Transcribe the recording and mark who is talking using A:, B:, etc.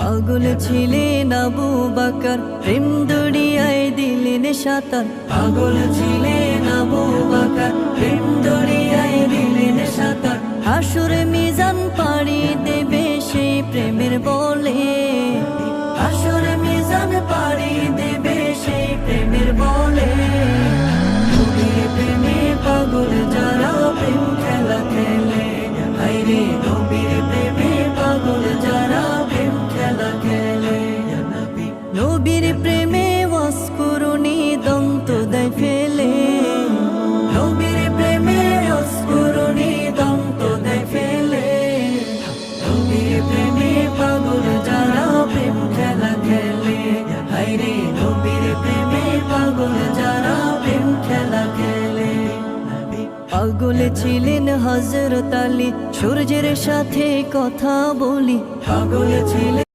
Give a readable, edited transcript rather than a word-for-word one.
A: পাগল ছিলেন আবু বকর প্রেম দরিয়ায় দিলেন সাঁতার। পাগল ছিলেন আবু বকর প্রেম দরিয়ায় দিলেন সাঁতার। হাসুরে মিজান পাড়ি দেবে সেই প্রেমের বলে। হাসুরে মিজান পাড়ি দেবে সেই প্রেমের বলে। নবীর প্রেমে পাগল যারা প্রেম খেলা খেলে। হায়রে নবীর প্রেমে পাগল যারা প্রেম খেলা খেলে। নবীর প্রেমে অস্কুরুনি দন্ত দেয় ফেলে। নবীর প্রেমে অস্কুরুনি দন্ত দেয় ফেলে। নবীর প্রেমে পাগল যারা প্রেম খেলা খেলে। হায়রে নবীর প্রেমে পাগল যারা প্রেম খেলা খেলে। পাগল ছিলেন হযরত আলী সূর্যের সাথে কথা বলি। পাগল ছিলেন